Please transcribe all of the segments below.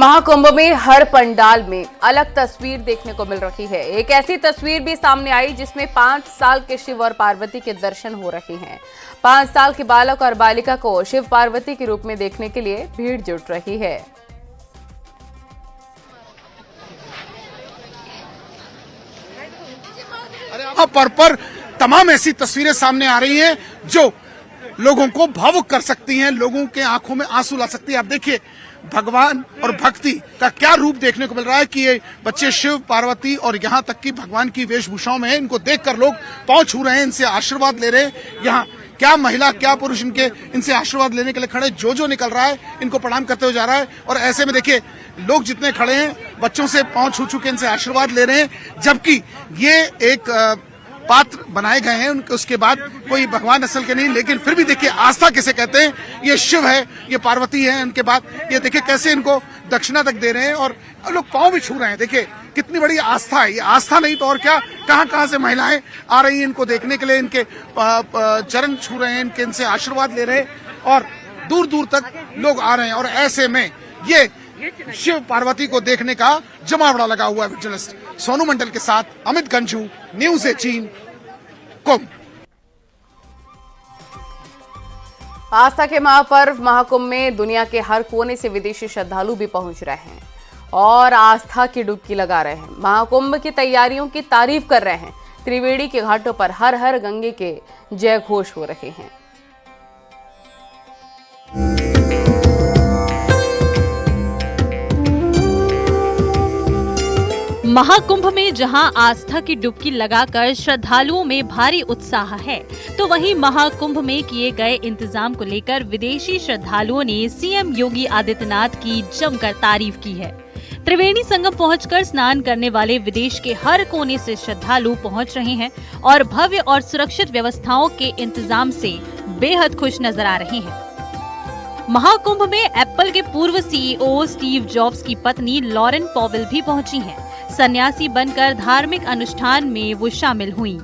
महाकुंभ में हर पंडाल में अलग तस्वीर देखने को मिल रही है। एक ऐसी तस्वीर भी सामने आई जिसमें 5 साल के शिव और पार्वती के दर्शन हो रहे हैं। 5 साल के बालक और बालिका को शिव पार्वती के रूप में देखने के लिए भीड़ जुट रही है। पर तमाम ऐसी तस्वीरें सामने आ रही हैं जो लोगों को भावुक कर सकती हैं, लोगों के आंखों में आंसू ला सकती है। आप देखिए भगवान और भक्ति का क्या रूप देखने को मिल रहा है कि ये बच्चे शिव पार्वती और यहाँ तक कि भगवान की वेशभूषाओं में हैं। इनको देखकर लोग पांव छू रहे हैं, इनसे आशीर्वाद ले रहे हैं। यहाँ क्या महिला क्या पुरुष इनसे आशीर्वाद लेने के लिए खड़े, जो निकल रहा है इनको प्रणाम करते हुए जा रहा है। और ऐसे में देखिए लोग जितने खड़े हैं बच्चों से पांव छू छू के इनसे आशीर्वाद ले रहे हैं, जबकि ये एक पात्र बनाए गए हैं। उसके बाद कोई भगवान असल के नहीं, लेकिन फिर भी देखिए आस्था किसे कहते हैं। ये शिव है, ये पार्वती है। उनके बाद ये देखिए कैसे इनको दक्षिणा तक दे रहे हैं और लोग पांव भी छू रहे हैं। देखिए कितनी बड़ी आस्था है। ये आस्था नहीं तो और क्या, कहां से महिलाएं आ रही हैं इनको देखने के लिए, इनके चरण छू रहे हैं, इनसे आशीर्वाद ले रहे हैं और दूर दूर तक लोग आ रहे हैं। और ऐसे में ये शिव पार्वती को देखने का जमावड़ा लगा हुआ है। जर्नलिस्ट सोनू मंडल के साथ अमित गंजू, न्यूज़18 कुंभ। आस्था के महापर्व महाकुंभ में दुनिया के हर कोने से विदेशी श्रद्धालु भी पहुंच रहे हैं और आस्था की डुबकी लगा रहे हैं। महाकुंभ की तैयारियों की तारीफ कर रहे हैं। त्रिवेणी के घाटों पर हर हर गंगे के जय घोष हो रहे हैं। महाकुंभ में जहां आस्था की डुबकी लगाकर श्रद्धालुओं में भारी उत्साह है, तो वहीं महाकुंभ में किए गए इंतजाम को लेकर विदेशी श्रद्धालुओं ने सीएम योगी आदित्यनाथ की जमकर तारीफ की है। त्रिवेणी संगम पहुंचकर स्नान करने वाले विदेश के हर कोने से श्रद्धालु पहुंच रहे हैं और भव्य और सुरक्षित व्यवस्थाओं के इंतजाम से बेहद खुश नजर आ रहे हैं। महाकुंभ में एप्पल के पूर्व सीईओ स्टीव जॉब्स की पत्नी लॉरेन पॉवेल भी पहुंची हैं। सन्यासी बनकर धार्मिक अनुष्ठान में वो शामिल हुईं।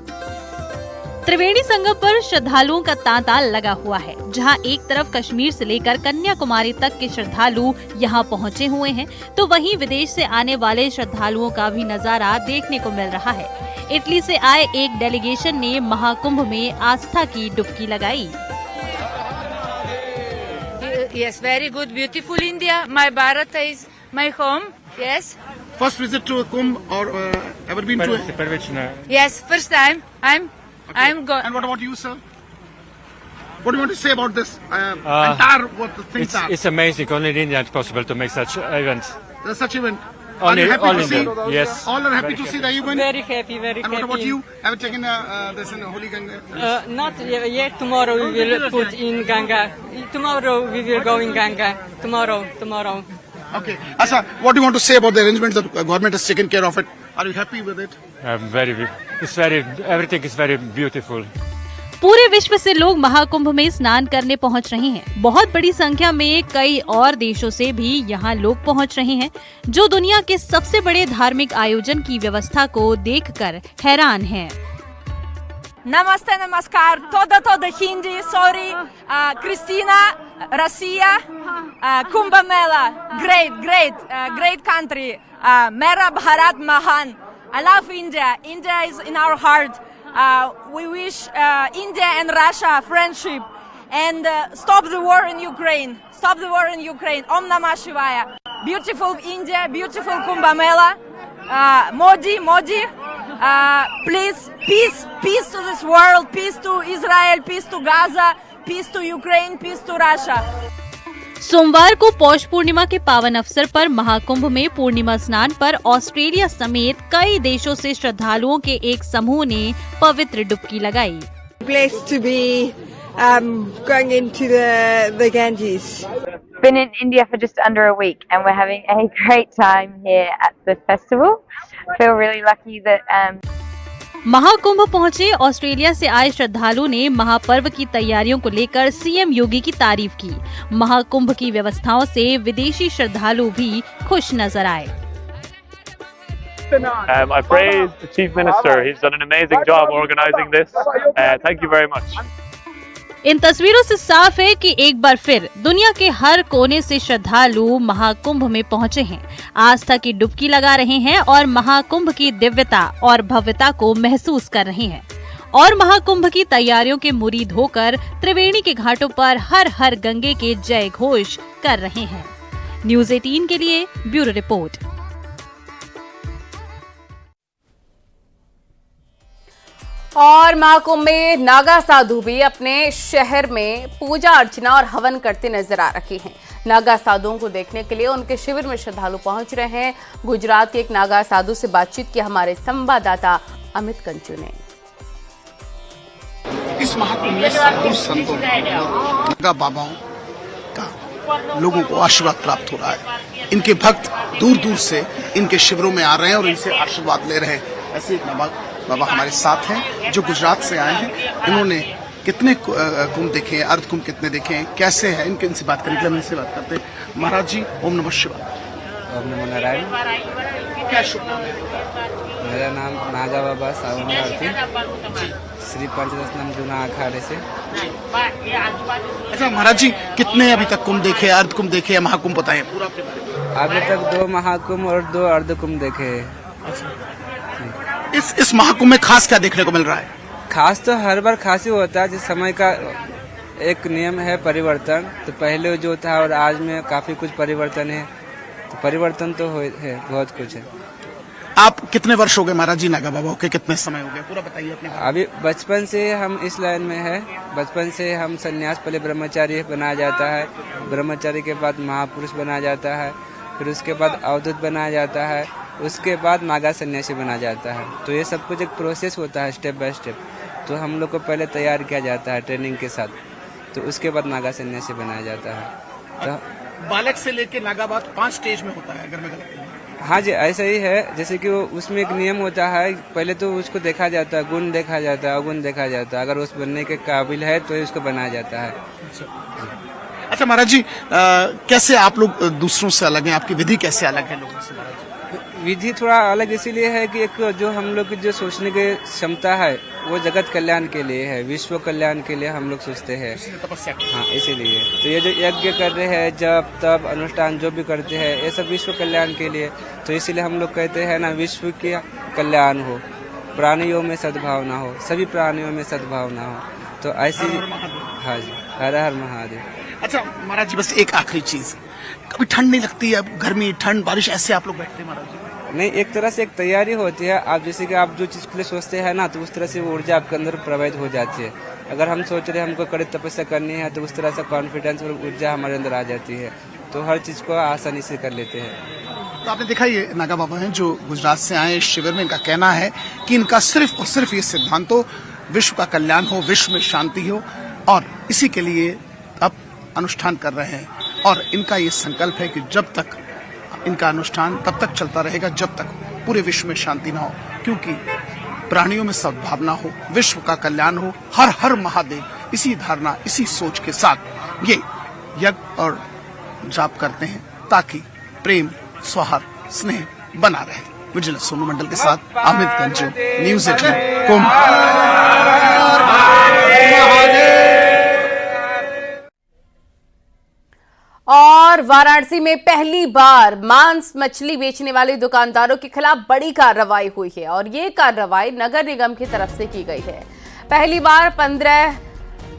त्रिवेणी संगम पर श्रद्धालुओं का तांता लगा हुआ है, जहां एक तरफ कश्मीर से लेकर कन्याकुमारी तक के श्रद्धालु यहां पहुंचे हुए हैं, तो वहीं विदेश से आने वाले श्रद्धालुओं का भी नजारा देखने को मिल रहा है। इटली से आए एक डेलीगेशन ने महाकुंभ में आस्था की डुबकी लगाई। Yes, very good, beautiful India. My Bharat is my home. Yes. First visit to Kumbh or ever been to it? Yes, first time. I'm going. And what about you, sir? What do you want to say about this entire what the things are? It's amazing. Only in India it's possible to make such events. Such event. Only, are you happy only to see? India. Yes. All are happy to see the event. Very happy, very and happy. what about you? Have you taken this in Holy Ganga? Not yet. Tomorrow we will put in Ganga. Tomorrow we will go in Ganga. Tomorrow. Okay. Asa, what do you want to say about the arrangements that the government has taken care of it? Are you happy with it? Everything is very beautiful. पूरे विश्व से लोग महाकुंभ में स्नान करने पहुंच रहे हैं। बहुत बड़ी संख्या में कई और देशों से भी यहां लोग पहुंच रहे हैं, जो दुनिया के सबसे बड़े धार्मिक आयोजन की व्यवस्था को देखकर हैरान हैं। Namaste, namaskar. Toda Hindi. Sorry. Christina, Russia. Kumbh Mela. Great country. Mera Bharat Mahan. I love India. India is in our heart. We wish India and Russia friendship and stop the war in Ukraine. Om Namah Shivaya. Beautiful India, beautiful Kumbh Mela. Modi. Please, peace to this world, peace to Israel, peace to Gaza, peace to Ukraine, peace to Russia. सोमवार को पौष पूर्णिमा के पावन अवसर पर महाकुंभ में पूर्णिमा स्नान पर Australia समेत कई देशों से श्रद्धालुओं के एक समूह ने पवित्र डुबकी लगाई। Blessed to be going into the Ganges. Been in India for just under a week and we're having a great time here at the festival. Feel really lucky that Mahakumbh पहुंचे ऑस्ट्रेलिया से आए श्रद्धालु ने महापर्व की तैयारियों को लेकर सीएम योगी की तारीफ की। महाकुंभ की व्यवस्थाओं से विदेशी श्रद्धालु भी खुश नजर आए। I praise the Chief Minister. He's done an amazing job organising this. Thank you very much. इन तस्वीरों से साफ है कि एक बार फिर दुनिया के हर कोने से श्रद्धालु महाकुंभ में पहुंचे हैं, आस्था की डुबकी लगा रहे हैं और महाकुंभ की दिव्यता और भव्यता को महसूस कर रहे हैं और महाकुंभ की तैयारियों के मुरीद होकर त्रिवेणी के घाटों पर हर हर गंगे के जय घोष कर रहे हैं। न्यूज़ 18 के लिए ब्यूरो रिपोर्ट। और महाकुंभ में नागा साधु भी अपने शहर में पूजा अर्चना और हवन करते नजर आ रहे हैं। नागा साधुओं को देखने के लिए उनके शिविर में श्रद्धालु पहुंच रहे हैं। गुजरात के एक नागा साधु से बातचीत की हमारे संवाददाता अमित कंचू ने। इस महाकुंभ में साधु संतों नागा बाबाओं का लोगों को आशीर्वाद प्राप्त हो रहा है। इनके भक्त दूर दूर से इनके शिविरों में आ रहे हैं और इनसे आशीर्वाद ले रहे हैं। ऐसे एक बाबा हमारे साथ हैं जो गुजरात से आए हैं। इन्होंने कितने कुंभ देखे हैं, अर्ध कुंभ कितने देखे हैं, कैसे है, इनसे बात करने के लिए हम इनसे बात करते हैं। महाराज जी, ओम नमः शिवाय। ओम नमो नारायण। क्या शुभ नाम है? मेरा नाम नागा बाबा सावंती, श्री पंचदशनम जूना अखाड़े से। अच्छा महाराज जी, कितने अभी तक कुंभ देखे, अर्ध कुंभ देखे, महाकुंभ बताएं पूरा अपने बारे में। अभी तक 2 महाकुंभ और 2 अर्ध कुंभ देखे हैं। इस महाकुंभ में खास क्या देखने को मिल रहा है? खास तो हर बार खास ही होता है। जिस समय का एक नियम है परिवर्तन, तो पहले जो था और आज में काफी कुछ परिवर्तन है। तो परिवर्तन तो है, बहुत कुछ है। आप कितने वर्ष हो गए महाराज जी नागा बाबा के, कितने समय हो गया, पूरा बताइए अपने। अभी बचपन से हम इस लाइन में है। बचपन से हम सन्यास, पहले ब्रह्मचारी बनाया जाता है, ब्रह्मचारी के बाद महापुरुष बनाया जाता है, फिर उसके बाद अवधूत बनाया जाता है, उसके बाद नागा सन्यासी बना जाता है। तो ये सब कुछ एक प्रोसेस होता है, स्टेप बाय स्टेप। तो हम लोग को पहले तैयार किया जाता है ट्रेनिंग के साथ, तो उसके बाद नागा सन्यासी बनाया जाता है। तो बालक से लेके नागा बाद 5 स्टेज में होता है, अगर मैं गलत नहीं। हाँ जी, ऐसा ही है। जैसे कि उसमें एक नियम होता है, पहले तो उसको देखा जाता है, गुण देखा जाता है, अवगुण देखा जाता है। अगर उस बनने के काबिल है तो उसको बनाया जाता है। अच्छा महाराज जी, कैसे आप लोग दूसरों से अलग हैं? आपकी विधि कैसे अलग है लोगों से? विधि थोड़ा अलग इसीलिए है कि एक जो हम लोग की जो सोचने की क्षमता है वो जगत कल्याण के लिए है, विश्व कल्याण के लिए हम लोग सोचते हैं। हाँ, इसीलिए तो ये जो यज्ञ कर रहे हैं, जब तब अनुष्ठान जो भी करते हैं, ये सब विश्व कल्याण के लिए। तो इसीलिए हम लोग कहते हैं ना, विश्व का कल्याण हो, प्राणियों में सद्भावना हो, सभी प्राणियों में सद्भावना हो। तो ऐसी। हाँ जी, हर हर महादेव। अच्छा महाराज जी, बस एक आखिरी चीज, कभी ठंड नहीं लगती है? गर्मी, ठंड, बारिश, ऐसे आप लोग बैठते हैं महाराज जी? नहीं, एक तरह से एक तैयारी होती है। आप जैसे कि आप जो चीज के लिए सोचते हैं ना, तो उस तरह से वो ऊर्जा आपके अंदर प्रवाहित हो जाती है। अगर हम सोच रहे हैं हमको कड़ी तपस्या करनी है, तो उस तरह से कॉन्फिडेंस और ऊर्जा हमारे अंदर आ जाती है, तो हर चीज को आसानी से कर लेते हैं। तो आपने देखा, ये नागा बाबा हैं जो गुजरात से आए इस शिविर में। इनका कहना है कि इनका सिर्फ और सिर्फ ये सिद्धांत हो, विश्व का कल्याण हो, विश्व में शांति हो, और इसी के लिए अब अनुष्ठान कर रहे हैं। और इनका ये संकल्प है कि जब तक इनका अनुष्ठान तब तक चलता रहेगा जब तक पूरे विश्व में शांति ना हो, क्योंकि प्राणियों में सद्भावना हो, विश्व का कल्याण हो, हर हर महादेव। इसी धारणा, इसी सोच के साथ ये यज्ञ और जाप करते हैं ताकि प्रेम, सौहार्द, स्नेह बना रहे। विजिलेंस सोनू मंडल के साथ अमित कंचू, न्यूज़ 18 कुंभ। और वाराणसी में पहली बार मांस मछली बेचने वाले दुकानदारों के खिलाफ बड़ी कार्रवाई हुई है और ये कार्रवाई नगर निगम की तरफ से की गई है। पहली बार 15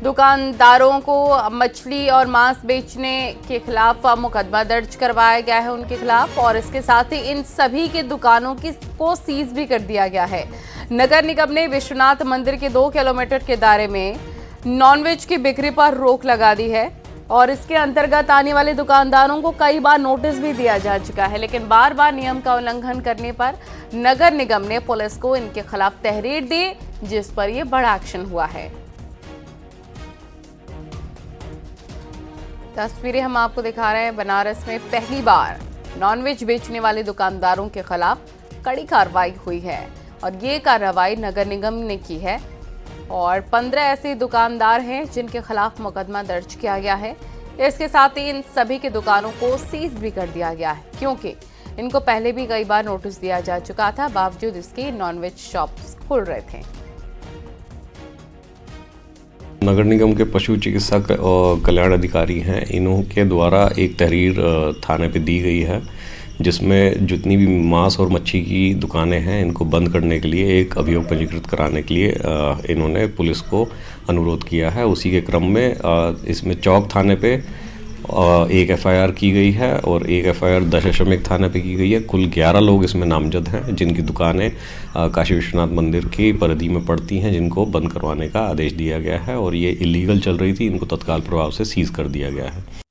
दुकानदारों को मछली और मांस बेचने के खिलाफ मुकदमा दर्ज करवाया गया है उनके खिलाफ, और इसके साथ ही इन सभी के दुकानों को सीज भी कर दिया गया है। नगर निगम ने विश्वनाथ मंदिर के 2 किलोमीटर के दायरे में नॉनवेज की बिक्री पर रोक लगा दी है और इसके अंतर्गत आने वाले दुकानदारों को कई बार नोटिस भी दिया जा चुका है, लेकिन बार बार नियम का उल्लंघन करने पर नगर निगम ने पुलिस को इनके खिलाफ तहरीर दी, जिस पर यह बड़ा एक्शन हुआ है। तस्वीरें हम आपको दिखा रहे हैं। बनारस में पहली बार नॉनवेज बेचने वाले दुकानदारों के खिलाफ कड़ी कार्रवाई हुई है और ये कार्रवाई नगर निगम ने की है और 15 ऐसे दुकानदार हैं जिनके खिलाफ मुकदमा दर्ज किया गया है। इसके साथ ही इन सभी की दुकानों को सीज भी कर दिया गया है, क्योंकि इनको पहले भी कई बार नोटिस दिया जा चुका था, बावजूद इसके नॉनवेज शॉप्स खुल रहे थे। नगर निगम के पशु चिकित्सक और कल्याण अधिकारी हैं, इन्हों के द्वारा एक तहरीर थाने पे दी गई है, जिसमें जितनी भी मांस और मच्छी की दुकानें हैं इनको बंद करने के लिए एक अभियोग पंजीकृत कराने के लिए इन्होंने पुलिस को अनुरोध किया है। उसी के क्रम में इसमें चौक थाने पे एक एफआईआर की गई है और एक एफआईआर दशाश्वमेध थाने पे की गई है। कुल 11 लोग इसमें नामजद हैं, जिनकी दुकानें काशी विश्वनाथ मंदिर की परिधि में पड़ती हैं, जिनको बंद करवाने का आदेश दिया गया है और ये इलीगल चल रही थी, इनको तत्काल प्रभाव से सीज कर दिया गया है।